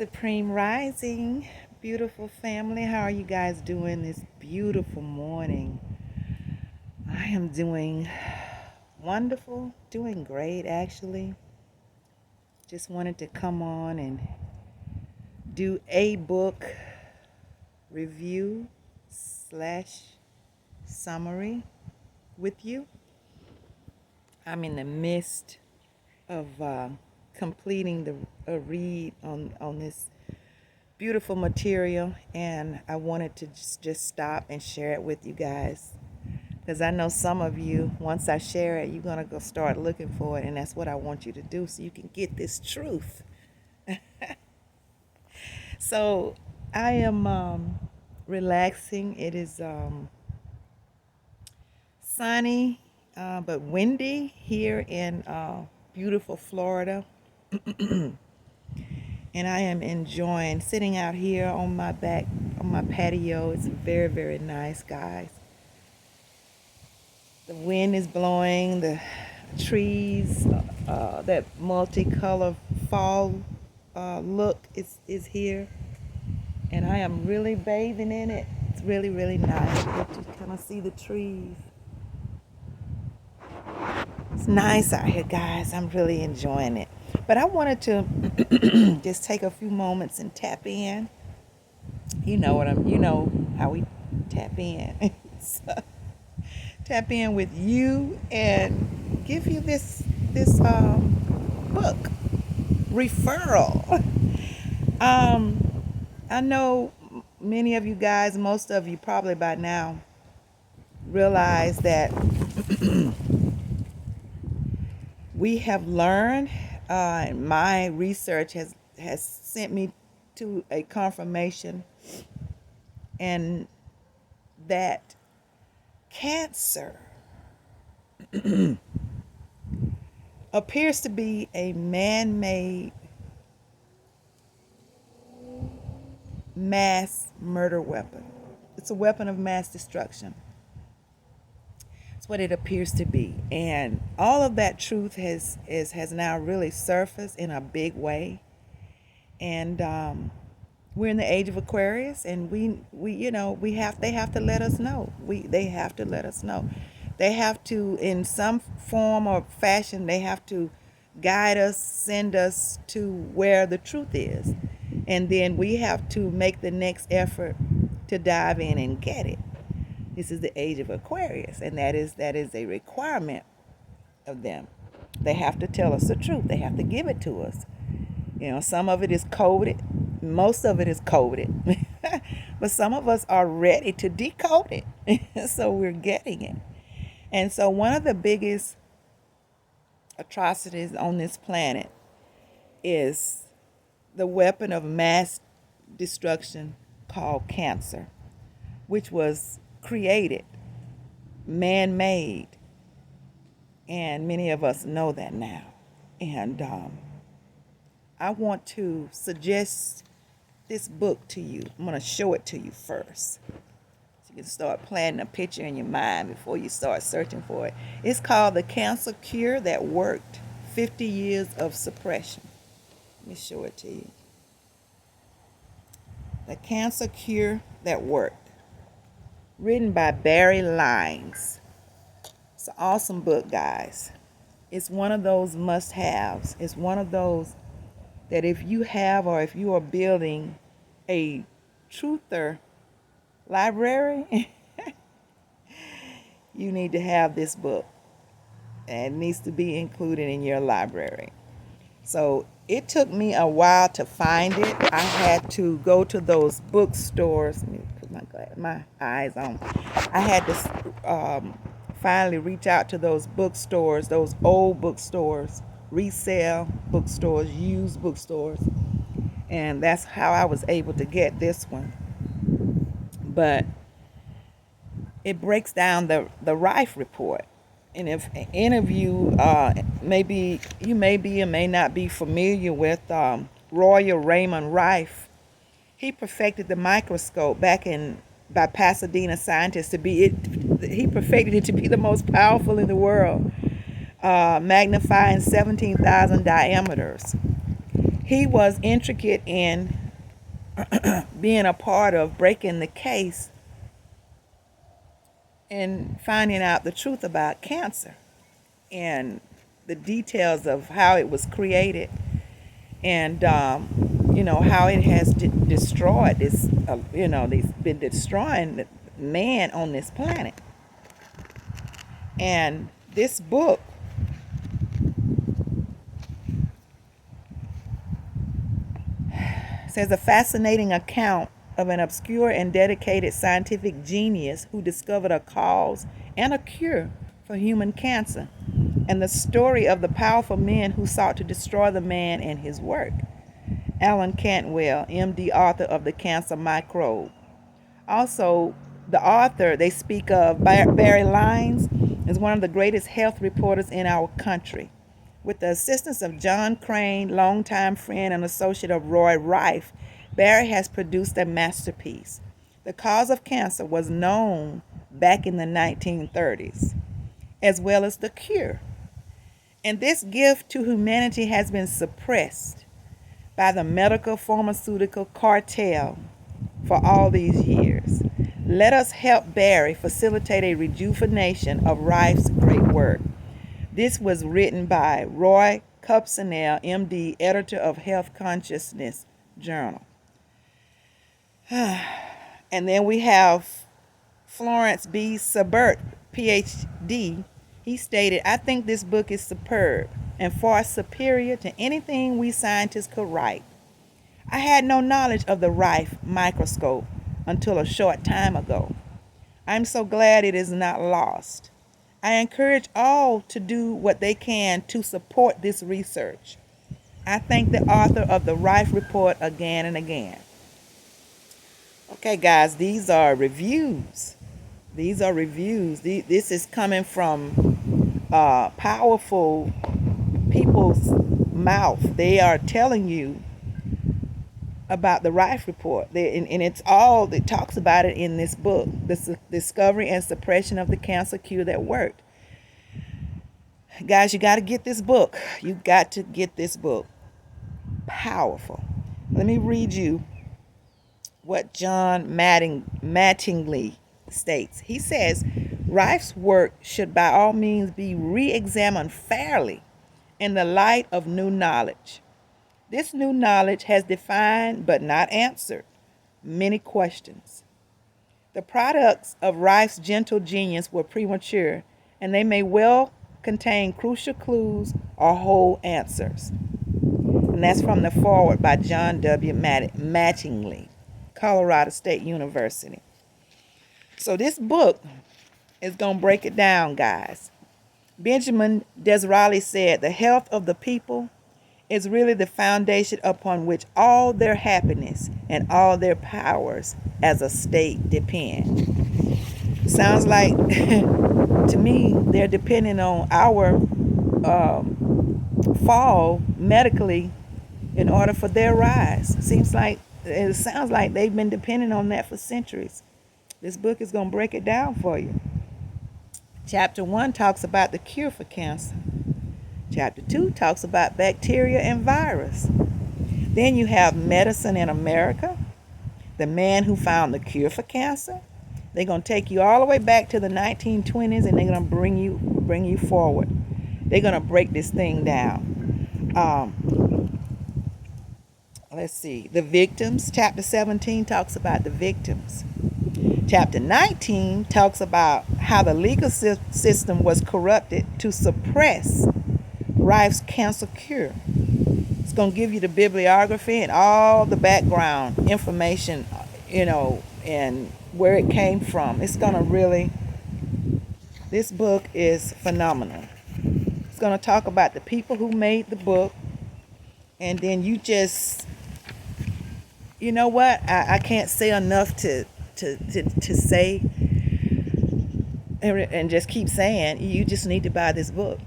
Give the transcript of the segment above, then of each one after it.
Supreme Rising, beautiful family. How are you guys doing this beautiful morning? I am doing wonderful, doing great actually. Just wanted to come on and do a book review slash summary with you. I'm in the midst of completing the a read on this beautiful material, and I wanted to just stop and share it with you guys because I know some of you, once I share it, you're going to go start looking for it, and that's what I want you to do so you can get this truth. So I am relaxing. It is sunny but windy here in beautiful Florida. And I am enjoying sitting out here on my back, on my patio. It's very, very nice, guys. The wind is blowing, the trees, that multicolor fall look is here. And I am really bathing in it. It's really, really nice. You get to kind of see the trees. It's nice out here, guys. I'm really enjoying it. But I wanted to just take a few moments and tap in. You know how we tap in. So, tap in with you and give you this book referral. I know many of you guys, most of you probably by now realize that we have learned. My research has sent me to a confirmation, and that cancer appears to be a man-made mass murder weapon. It's a weapon of mass destruction. It's what it appears to be. And all of that truth has now really surfaced in a big way. And we're in the age of Aquarius, and they have to let us know. They have to let us know. They have to, in some form or fashion, they have to guide us, send us to where the truth is. And then we have to make the next effort to dive in and get it. This is the age of Aquarius, and that is a requirement of them. They have to tell us the truth. They have to give it to us. Some of it is coded. Most of it is coded. But some of us are ready to decode it. So we're getting it. And so one of the biggest atrocities on this planet is the weapon of mass destruction called cancer, which was created, man-made, and many of us know that now. And I want to suggest this book to you. I'm going to show it to you first, so you can start planting a picture in your mind before you start searching for it. It's called The Cancer Cure That Worked, 50 Years of Suppression. Let me show it to you. The Cancer Cure That Worked, written by Barry Lynes. It's an awesome book, guys. It's one of those must-haves. It's one of those that if you have, or if you are building a truther library, you need to have this book. And it needs to be included in your library. So it took me a while to find it. I had to go to those bookstores. Let me put my eyes on. I had to finally reach out to those bookstores, those old bookstores, resale bookstores, used bookstores. And that's how I was able to get this one. But it breaks down the Rife report. And if any of you maybe you may be or may not be familiar with Royal Raymond Rife, he perfected the microscope by Pasadena scientists he perfected it to be the most powerful in the world, magnifying 17,000 diameters. He was intricate in being a part of breaking the case and finding out the truth about cancer and the details of how it was created and how it has destroyed this they've been destroying man on this planet. And this book says a fascinating account of an obscure and dedicated scientific genius who discovered a cause and a cure for human cancer, and the story of the powerful men who sought to destroy the man and his work. Alan Cantwell, MD, author of The Cancer Microbe. Also, the author they speak of, Barry Lyons, is one of the greatest health reporters in our country. With the assistance of John Crane, longtime friend and associate of Roy Rife, Barry has produced a masterpiece. The cause of cancer was known back in the 1930s, as well as the cure. And this gift to humanity has been suppressed by the medical pharmaceutical cartel for all these years. Let us help Barry facilitate a rejuvenation of Rife's great work. This was written by Roy Cupsonell, MD, editor of Health Consciousness Journal. And then we have Florence B. Sabert, PhD. He stated, I think this book is superb and far superior to anything we scientists could write. I had no knowledge of the Rife microscope until a short time ago. I'm so glad it is not lost. I encourage all to do what they can to support this research. I thank the author of the Rife Report again and again. Okay, guys, these are reviews. This is coming from powerful people's mouth. They are telling you about the Rife Report. And it talks about it in this book, the discovery and suppression of the cancer cure that worked. Guys, you got to get this book. You got to get this book. Powerful. Let me read you what John Mattingly states. He says, Rife's work should by all means be re-examined fairly in the light of new knowledge. This new knowledge has defined but not answered many questions. The products of Rife's gentle genius were premature, and they may well contain crucial clues or whole answers. And that's from the foreword by John W. Mattingly, Colorado State University. So this book is going to break it down, guys. Benjamin Disraeli said, the health of the people is really the foundation upon which all their happiness and all their powers as a state depend. Sounds like, to me, they're depending on our fall medically in order for their rise. It sounds like they've been depending on that for centuries. This book is going to break it down for you. Chapter 1 talks about the cure for cancer. Chapter 2 talks about bacteria and virus. Then you have Medicine in America, the man who found the cure for cancer. They're going to take you all the way back to the 1920s, and they're going to bring you forward. They're going to break this thing down. Let's see. The victims. Chapter 17 talks about the victims. Chapter 19 talks about how the legal system was corrupted to suppress Rife's cancer cure. It's going to give you the bibliography and all the background information, and where it came from. It's going to really, this book is phenomenal. It's going to talk about the people who made the book, and then you just, you know what? I can't say enough to say and just keep saying, you just need to buy this book.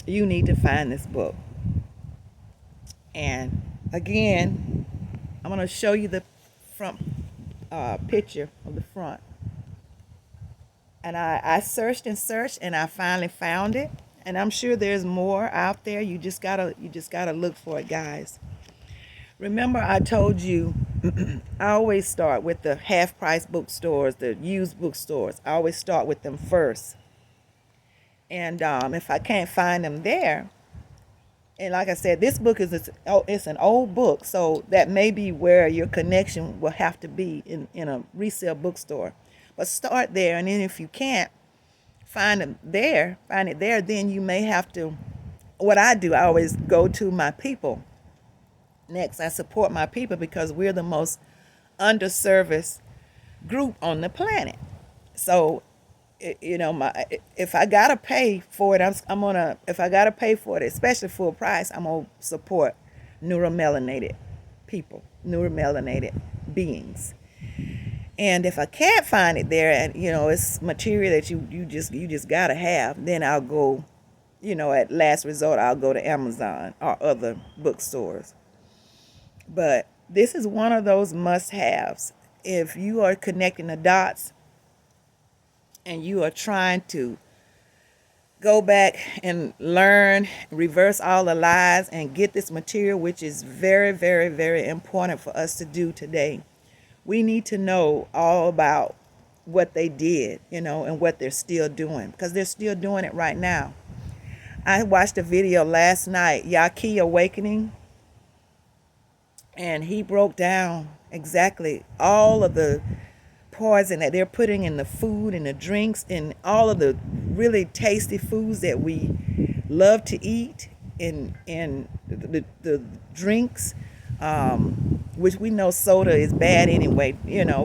You need to find this book. And again, I'm going to show you the front picture of the front. And I searched and I finally found it. And I'm sure there's more out there. You just gotta look for it, guys. Remember, I told you I always start with the half price bookstores, the used bookstores. I always start with them first. And if I can't find them there, and like I said, this book it's an old book, so that may be where your connection will have to be in a resale bookstore. But start there, and then if you can't find it there, then you may have to. What I do, I always go to my people. Next, I support my people because we're the most underserviced group on the planet. So, if I gotta pay for it, I'm gonna. If I gotta pay for it, especially full price, I'm gonna support neuromelanated people, neuromelanated beings. And if I can't find it there, and it's material that you just gotta have, then I'll go. At last resort, I'll go to Amazon or other bookstores. But this is one of those must-haves. If you are connecting the dots and you are trying to go back and learn, reverse all the lies, and get this material, which is very, very, very important for us to do today. We need to know all about what they did, and what they're still doing, because they're still doing it right now. I watched a video last night, Yaqui Awakening, and he broke down exactly all of the poison that they're putting in the food and the drinks and all of the really tasty foods that we love to eat, and the drinks, which we know soda is bad anyway,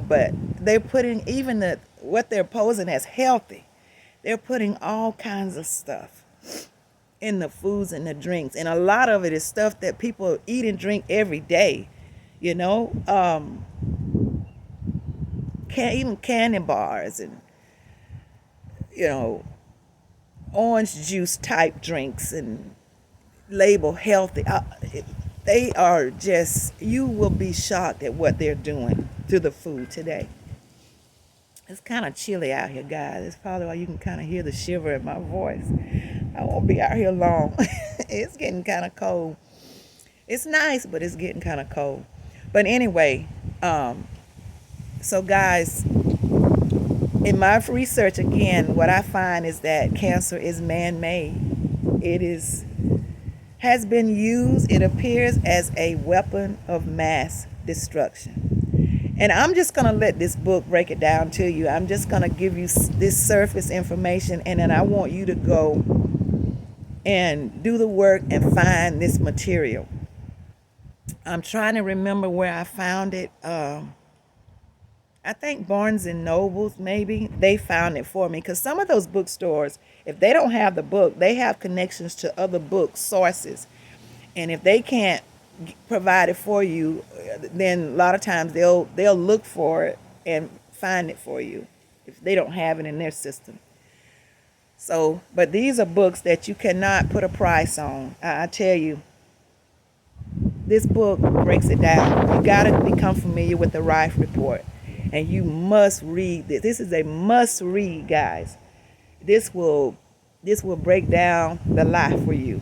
but they're putting even what they're posing as healthy. They're putting all kinds of stuff in the foods and the drinks, and a lot of it is stuff that people eat and drink every day. Even candy bars and orange juice type drinks and label healthy. They are just, you will be shocked at what they're doing to the food today. It's kind of chilly out here, guys. It's probably why you can kind of hear the shiver in my voice. I won't be out here long. It's getting kind of cold. It's nice, but it's getting kind of cold. But anyway, so guys, in my research, again, what I find is that cancer is man-made. Has been used, it appears, as a weapon of mass destruction. And I'm just going to let this book break it down to you. I'm just going to give you this surface information, and then I want you to go and do the work and find this material. I'm trying to remember where I found it. I think Barnes and Nobles, maybe, they found it for me. Because some of those bookstores, if they don't have the book, they have connections to other book sources. And if they can't provide it for you, then a lot of times they'll look for it and find it for you if they don't have it in their system. So, but these are books that you cannot put a price on. I tell you, this book breaks it down. You got to become familiar with the Rife Report, and you must read this. This is a must read, guys. This will break down the lie for you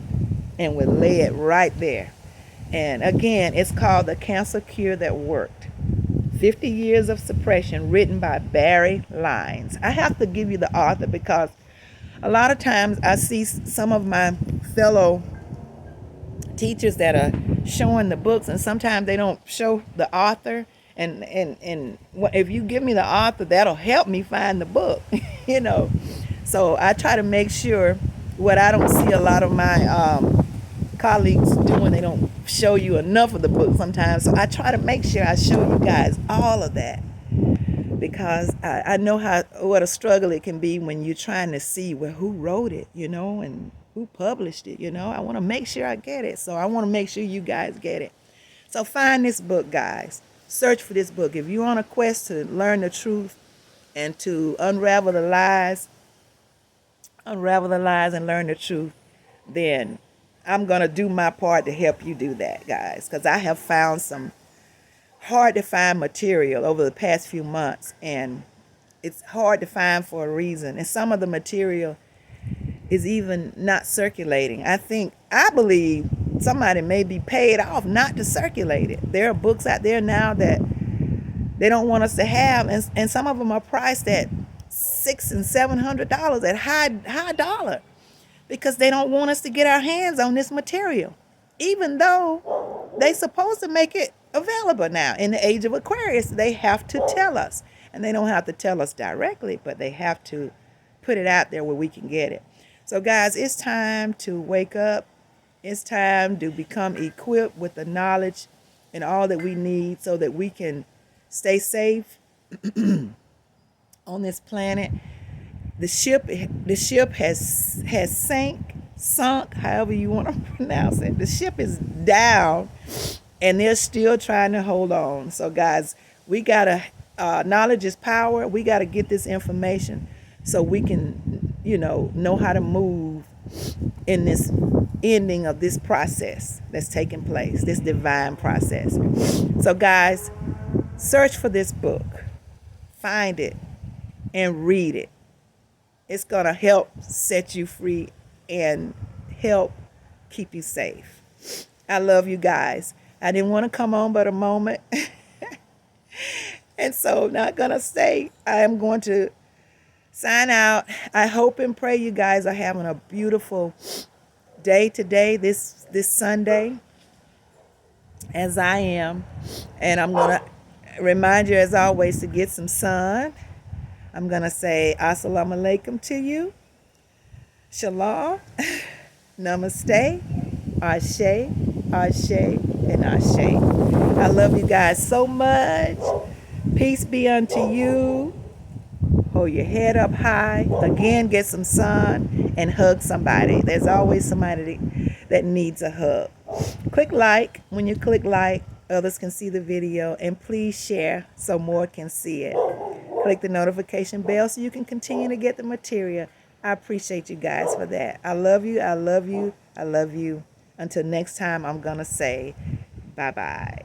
and will lay it right there. And again, it's called The Cancer Cure That Worked. 50 Years of Suppression, written by Barry Lyons. I have to give you the author because a lot of times I see some of my fellow teachers that are showing the books, and sometimes they don't show the author. And if you give me the author, that'll help me find the book, So I try to make sure what I don't see a lot of my colleagues doing, they don't show you enough of the book sometimes. So I try to make sure I show you guys all of that, because I know what a struggle it can be when you're trying to see who wrote it, and who published it. I want to make sure I get it. So I want to make sure you guys get it. So find this book, guys. Search for this book. If you're on a quest to learn the truth and to unravel the lies and learn the truth, then I'm going to do my part to help you do that, guys, because I have found some hard to find material over the past few months, and it's hard to find for a reason. And some of the material is even not circulating. I believe somebody may be paid off not to circulate it. There are books out there now that they don't want us to have, and some of them are priced at $600 and $700 at high dollar, because they don't want us to get our hands on this material, even though they supposed to make it available now. In the age of Aquarius, they have to tell us, and they don't have to tell us directly, but they have to put it out there where we can get it. So guys, it's time to wake up. It's time to become equipped with the knowledge and all that we need so that we can stay safe on this planet. The ship has sunk, however you want to pronounce it. The ship is down, and they're still trying to hold on. So guys, we gotta, knowledge is power. We gotta get this information so we can, know how to move in this ending of this process that's taking place, this divine process. So guys, search for this book, find it, and read it. It's going to help set you free and help keep you safe. I love you guys. I didn't want to come on but a moment. And so not going to stay. I am going to sign out. I hope and pray you guys are having a beautiful day today, this Sunday, as I am. And I'm going to remind you, as always, to get some sun. I'm going to say assalamu alaikum to you. Shalom. Namaste. Ashe. Ashe. And Ashe. I love you guys so much. Peace be unto you. Hold your head up high. Again, get some sun and hug somebody. There's always somebody that needs a hug. Click like. When you click like, others can see the video. And please share so more can see it. Click the notification bell so you can continue to get the material. I appreciate you guys for that. I love you. I love you. I love you. Until next time, I'm going to say bye-bye.